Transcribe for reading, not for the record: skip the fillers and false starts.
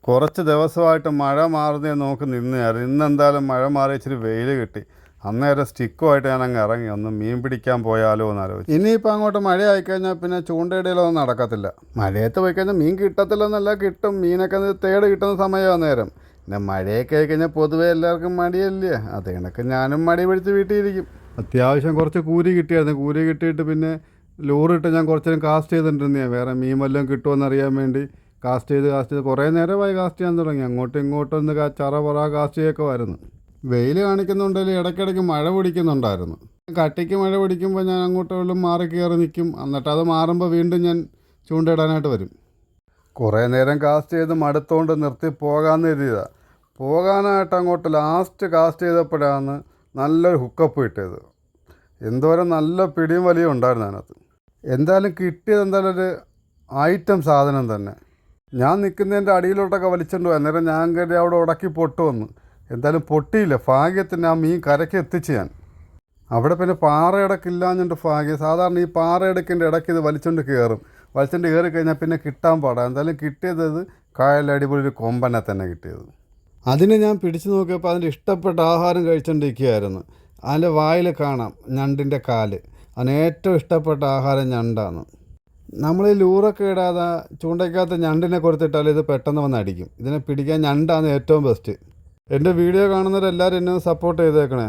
കുറച്ച് ദിവസമായിട്ട് മഴ മാറുന്നേ നോക്കി നിന്നായിരുന്നു. ഇന്നെന്തായാലും മഴ മാറി ഇച്ചിരി വെയിൽ കിട്ടി. അന്നേരം സ്റ്റിക്കുമായിട്ട് ഞാൻ അങ്ങ് ഇറങ്ങി ഒന്ന് മീൻ പിടിക്കാൻ പോയാലോ എന്ന് ആലോചിച്ചു. ഇനിയിപ്പോൾ അങ്ങോട്ട് മഴ ആയിക്കഴിഞ്ഞാൽ പിന്നെ ചൂണ്ടയിടയിലൊന്നും നടക്കത്തില്ല. മഴയത്ത് പോയി കഴിഞ്ഞാൽ മീൻ കിട്ടത്തില്ലെന്നല്ല, കിട്ടും. മീനൊക്കെ തേട് കിട്ടുന്ന സമയമാണ് നേരം. പിന്നെ മഴയൊക്കെ ആയിക്കഴിഞ്ഞാൽ പൊതുവേ എല്ലാവർക്കും മടിയല്ലേ, അത് കണക്ക് ഞാനും മടി പിടിച്ച് വീട്ടിലിരിക്കും. അത്യാവശ്യം കുറച്ച് കൂരി കിട്ടിയായിരുന്നു. കൂരി കിട്ടിയിട്ട് പിന്നെ ലോറിട്ട് ഞാൻ കുറച്ച് നേരം കാസ്റ്റ് ചെയ്തിട്ടുണ്ടെന്ന്. വേറെ മീൻ വല്ലതും കിട്ടുമെന്നറിയാൻ വേണ്ടി കാസ്റ്റ് ചെയ്ത് കുറേ നേരമായി കാസ്റ്റ് ചെയ്യാൻ തുടങ്ങി. അങ്ങോട്ടും ഇങ്ങോട്ടും ഒന്ന് ചറപറ കാസ്റ്റ് ചെയ്യൊക്കെ വരുന്നു. വെയിൽ കാണിക്കുന്നുണ്ടെങ്കിൽ ഇടയ്ക്കിടയ്ക്ക് മഴ പിടിക്കുന്നുണ്ടായിരുന്നു. കട്ടിക്ക് മഴ പിടിക്കുമ്പോൾ ഞാൻ അങ്ങോട്ടും മാറി കയറി നിൽക്കും. എന്നിട്ട് അത് മാറുമ്പോൾ വീണ്ടും ഞാൻ ചൂണ്ടയിടാനായിട്ട് വരും. കുറേ നേരം കാസ്റ്റ് ചെയ്ത് മടുത്തോണ്ട് നിർത്തി പോകാമെന്ന് കരുതിയതാണ്. പോകാനായിട്ട് അങ്ങോട്ട് ലാസ്റ്റ് കാസ്റ്റ് ചെയ്തപ്പോഴാണ് നല്ലൊരു ഹുക്കപ്പ് കിട്ടിയത്. എന്തോരം നല്ല പിടിയും വലിയും ഉണ്ടായിരുന്നു അതിനകത്ത്. എന്തായാലും കിട്ടിയത് എന്തായാലും ഒരു ഐറ്റം സാധനം തന്നെ. ഞാൻ നിൽക്കുന്നതിൻ്റെ അടിയിലോട്ടൊക്കെ വലിച്ചുകൊണ്ട് പോയി. അന്നേരം ഞാൻ കയറി അവിടെ ഉടക്കി പൊട്ട് വന്നു. എന്തായാലും പൊട്ടിയില്ല. ഭാഗ്യത്തിന് ആ മീൻ കരയ്ക്ക് എത്തിച്ച് ഞാൻ. അവിടെ പിന്നെ പാറയിടക്കില്ലാഞ്ഞിട്ട് ഭാഗ്യം. സാധാരണ ഈ പാറയിടക്കിൻ്റെ ഇടയ്ക്ക് ഇത് വലിച്ചുകൊണ്ട് കയറും. വലിച്ചുകൊണ്ട് കയറി കഴിഞ്ഞാൽ പിന്നെ കിട്ടാൻ പാടാം. എന്തായാലും കിട്ടിയത് കായലിൽ അടിപൊളി ഒരു കൊമ്പനെ തന്നെ കിട്ടിയത്. അതിനെ ഞാൻ പിടിച്ചു നോക്കിയപ്പോൾ അതിൻ്റെ ഇഷ്ടപ്പെട്ട ആഹാരം കഴിച്ചുകൊണ്ടിരിക്കുകയായിരുന്നു. അതിൻ്റെ വായിൽ കാണാം ഞണ്ടിൻ്റെ കാല്. അതിന് ഏറ്റവും ഇഷ്ടപ്പെട്ട ആഹാരം ഞണ്ടാണ്. നമ്മൾ ഈ ലൂറൊക്കെ ഇടാതെ ചൂണ്ടയ്ക്കകത്ത് ഞണ്ടിനെ കൊടുത്തിട്ടാൽ ഇത് പെട്ടെന്ന് വന്ന് അടിക്കും. ഇതിനെ പിടിക്കാൻ ഞണ്ടാണ് ഏറ്റവും ബെസ്റ്റ്. എൻ്റെ വീഡിയോ കാണുന്നവരെല്ലാവരും എന്നെ സപ്പോർട്ട് ചെയ്തേക്കണേ.